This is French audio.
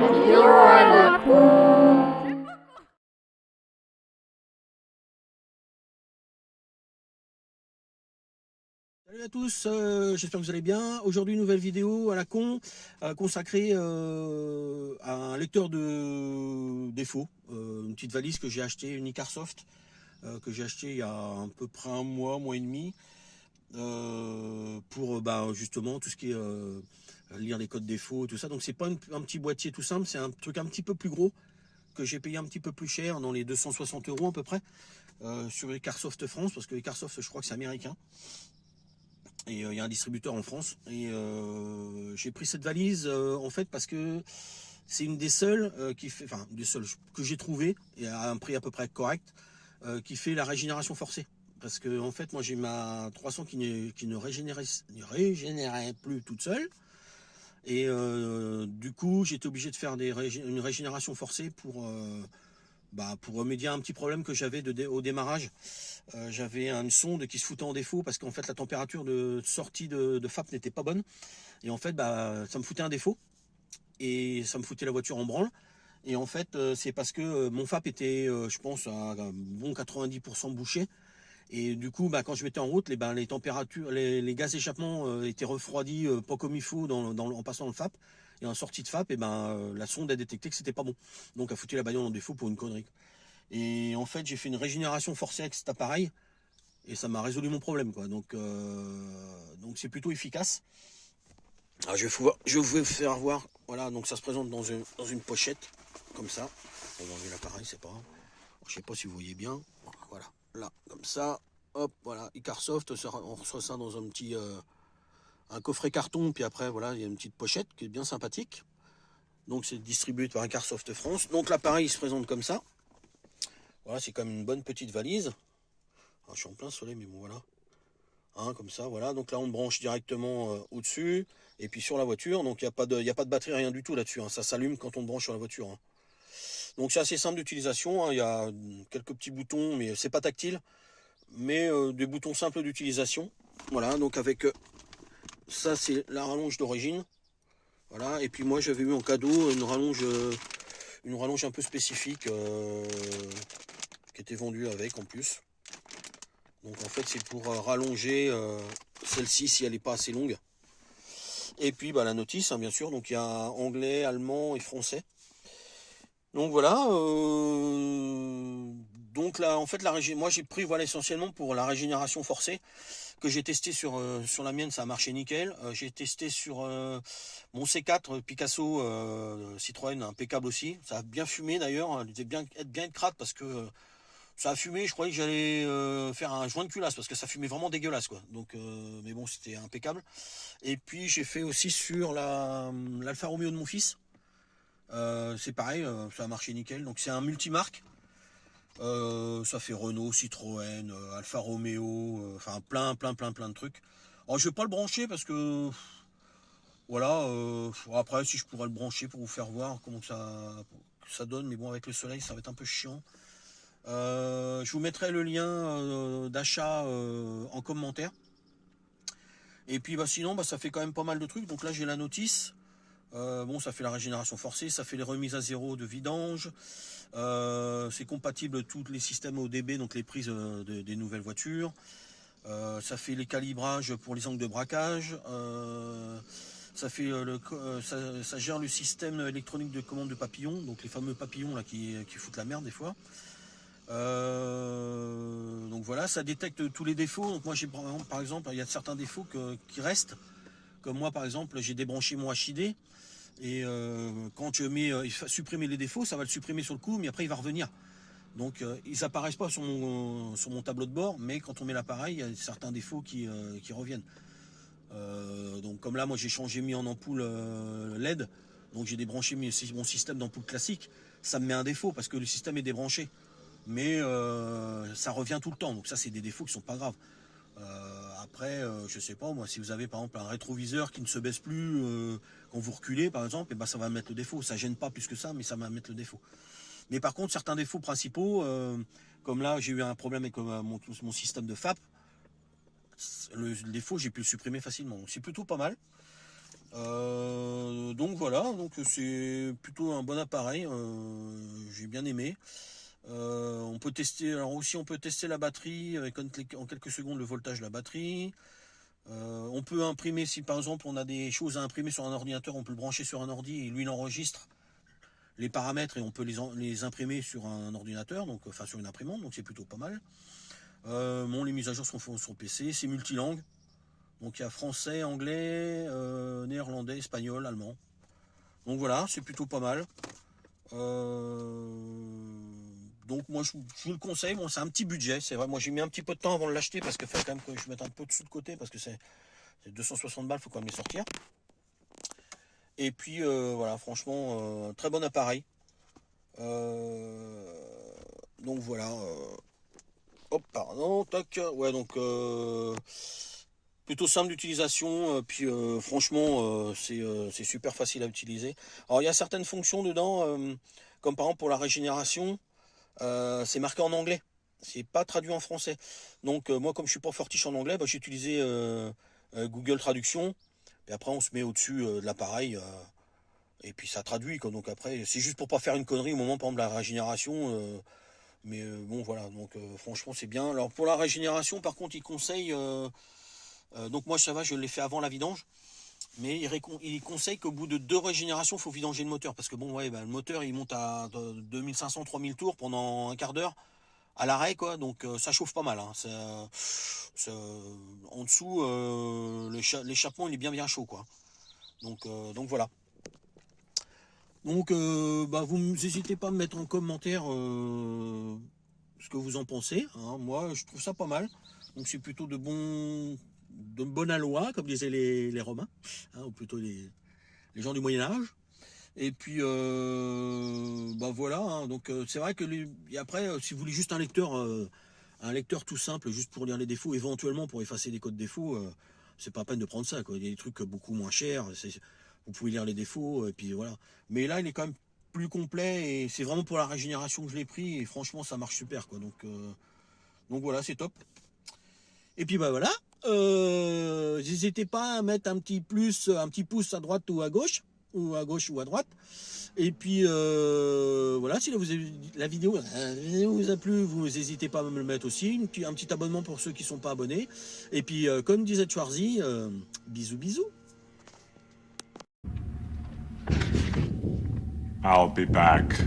Yo à la con. Salut à tous, j'espère que vous allez bien. Aujourd'hui, nouvelle vidéo à la con consacrée à un lecteur de défauts. Une petite valise que j'ai achetée, une Icarsoft, que j'ai achetée il y a à peu près un mois et demi, pour justement tout ce qui est lire les codes défauts et tout ça. Donc c'est pas un petit boîtier tout simple, c'est un truc un petit peu plus gros que j'ai payé un petit peu plus cher, dans les 260 € à peu près, sur Icarsoft France, parce que Icarsoft je crois que c'est américain. Et il y a un distributeur en France. Et j'ai pris cette valise en fait parce que c'est une des seules qui fait, enfin des seules que j'ai trouvé et à un prix à peu près correct, qui fait la régénération forcée. Parce que en fait moi j'ai ma 300 qui ne régénérait plus toute seule. Et du coup j'étais obligé de faire une régénération forcée pour remédier à un petit problème que j'avais au démarrage. J'avais une sonde qui se foutait en défaut parce qu'en fait la température de sortie de FAP n'était pas bonne. Et en fait ça me foutait un défaut et ça me foutait la voiture en branle. Et en fait c'est parce que mon FAP était je pense à un bon 90% bouché. Et du coup quand je mettais en route, les températures, les gaz d'échappement étaient refroidis pas comme il faut en passant le FAP. Et en sortie de FAP, la sonde a détecté que c'était pas bon. Donc a foutu la bagnole en défaut pour une connerie. Et en fait j'ai fait une régénération forcée avec cet appareil et ça m'a résolu mon problème, quoi. Donc c'est plutôt efficace. Alors je vais vous faire voir. Voilà, donc ça se présente dans une pochette comme ça. On va enlever l'appareil, c'est pas grave. Je sais pas si vous voyez bien. Voilà, là, comme ça. Hop, voilà, Icarsoft, on reçoit ça dans un coffret carton, puis après voilà, il y a une petite pochette qui est bien sympathique. Donc c'est distribué par Icarsoft France. Donc l'appareil il se présente comme ça. Voilà, c'est comme une bonne petite valise. Alors, je suis en plein soleil, mais bon voilà. Hein, comme ça, voilà. Donc là, on branche directement au-dessus et puis sur la voiture. Donc il n'y a pas de batterie, rien du tout là-dessus, hein. Ça s'allume quand on branche sur la voiture, hein. Donc c'est assez simple d'utilisation, hein. Il y a quelques petits boutons, mais c'est pas tactile. Mais des boutons simples d'utilisation. Voilà, donc avec ça, c'est la rallonge d'origine. Voilà, et puis moi, j'avais eu en cadeau une rallonge un peu spécifique qui était vendue avec en plus. Donc en fait, c'est pour rallonger celle-ci si elle n'est pas assez longue. Et puis la notice, hein, bien sûr, donc il y a anglais, allemand et français. Donc voilà. Donc là, en fait, moi j'ai pris voilà essentiellement pour la régénération forcée que j'ai testé sur la mienne, ça a marché nickel. J'ai testé sur mon C4 Picasso Citroën, impeccable aussi. Ça a bien fumé d'ailleurs, hein. Il devait bien être crade parce que ça a fumé. Je croyais que j'allais faire un joint de culasse parce que ça fumait vraiment dégueulasse, quoi. Donc, mais bon, c'était impeccable. Et puis j'ai fait aussi sur l'Alfa Romeo de mon fils. C'est pareil, ça a marché nickel. Donc c'est un multimarque. Ça fait Renault, Citroën, Alfa Romeo, enfin plein de trucs. Alors je vais pas le brancher parce que voilà. Après si je pourrais le brancher pour vous faire voir comment ça donne, mais bon avec le soleil ça va être un peu chiant. Je vous mettrai le lien d'achat en commentaire. Et puis sinon ça fait quand même pas mal de trucs. Donc là j'ai la notice. Bon, ça fait la régénération forcée, ça fait les remises à zéro de vidange. C'est compatible tous les systèmes ODB, donc les prises des nouvelles voitures. Ça fait les calibrages pour les angles de braquage. Ça fait ça gère le système électronique de commande de papillons, donc les fameux papillons là qui foutent la merde des fois. Donc voilà, ça détecte tous les défauts. Donc moi j'ai par exemple, il y a certains défauts qui restent. Comme moi par exemple, j'ai débranché mon HID. Et quand je mets supprimer les défauts, ça va le supprimer sur le coup, mais après il va revenir. Donc ils apparaissent pas sur mon tableau de bord, mais quand on met l'appareil, il y a certains défauts qui reviennent. Donc comme là, moi j'ai mis en ampoule LED, donc j'ai débranché mon système d'ampoule classique. Ça me met un défaut parce que le système est débranché, mais ça revient tout le temps. Donc ça, c'est des défauts qui sont pas graves. Après, je sais pas, moi, si vous avez par exemple un rétroviseur qui ne se baisse plus quand vous reculez, par exemple, et ça va mettre le défaut. Ça gêne pas plus que ça, mais ça va mettre le défaut. Mais par contre, certains défauts principaux, comme là, j'ai eu un problème avec mon système de FAP. Le défaut, j'ai pu le supprimer facilement. Donc c'est plutôt pas mal. Donc voilà, donc c'est plutôt un bon appareil, j'ai bien aimé. On peut tester, alors aussi on peut tester la batterie avec en quelques secondes le voltage de la batterie. On peut imprimer, si par exemple on a des choses à imprimer sur un ordinateur, on peut le brancher sur un ordi et lui il enregistre les paramètres et on peut les imprimer sur un ordinateur, donc enfin sur une imprimante, donc c'est plutôt pas mal. Bon, les mises à jour sont faites sur PC, c'est multilingue. Donc il y a français, anglais, néerlandais, espagnol, allemand. Donc voilà, c'est plutôt pas mal. Donc moi je vous le conseille, bon c'est un petit budget, c'est vrai, moi j'ai mis un petit peu de temps avant de l'acheter parce qu'il fallait quand même que je mette un peu de sous de côté parce que c'est 260 balles, faut quand même les sortir. Et puis voilà, franchement, très bon appareil. Donc voilà. Hop, pardon, tac. Ouais, donc plutôt simple d'utilisation. Puis franchement, c'est super facile à utiliser. Alors il y a certaines fonctions dedans, comme par exemple pour la régénération, c'est marqué en anglais. C'est pas traduit en français. Donc moi, comme je suis pas fortiche en anglais, bah, j'ai utilisé Google Traduction. Et après, on se met au-dessus de l'appareil. Et puis ça traduit, quoi. Donc après, c'est juste pour pas faire une connerie au moment, par exemple, de la régénération. Mais bon, voilà. Donc franchement, c'est bien. Alors pour la régénération, par contre, il conseille. Donc moi, ça va, je l'ai fait avant la vidange. Mais il conseille qu'au bout de 2 régénérations, il faut vidanger le moteur. Parce que bon, ouais, bah, le moteur, il monte à 2500-3000 tours pendant un quart d'heure à l'arrêt, quoi. Donc ça chauffe pas mal. Hein. En dessous, l'échappement, il est bien chaud, quoi. Donc voilà. Donc bah, vous n'hésitez pas à me mettre en commentaire ce que vous en pensez. Hein. Moi, je trouve ça pas mal. Donc c'est plutôt de bonne aloi, comme disaient les Romains, hein, ou plutôt les gens du Moyen Âge. Et puis bah voilà. Hein. Donc c'est vrai que et après, si vous voulez juste un lecteur tout simple, juste pour lire les défauts, éventuellement pour effacer des codes défauts, c'est pas la peine de prendre ça, quoi. Il y a des trucs beaucoup moins chers. Vous pouvez lire les défauts, et puis voilà. Mais là, il est quand même plus complet et c'est vraiment pour la régénération que je l'ai pris et franchement, ça marche super, quoi. Donc voilà, c'est top. Et puis bah voilà. N'hésitez pas à mettre un petit pouce à droite ou à gauche ou à droite. Et puis voilà, si la vidéo vous a plu, vous n'hésitez pas à me le mettre aussi. Un petit abonnement pour ceux qui ne sont pas abonnés. Et puis comme disait Schwarzy, bisous bisous. I'll be back.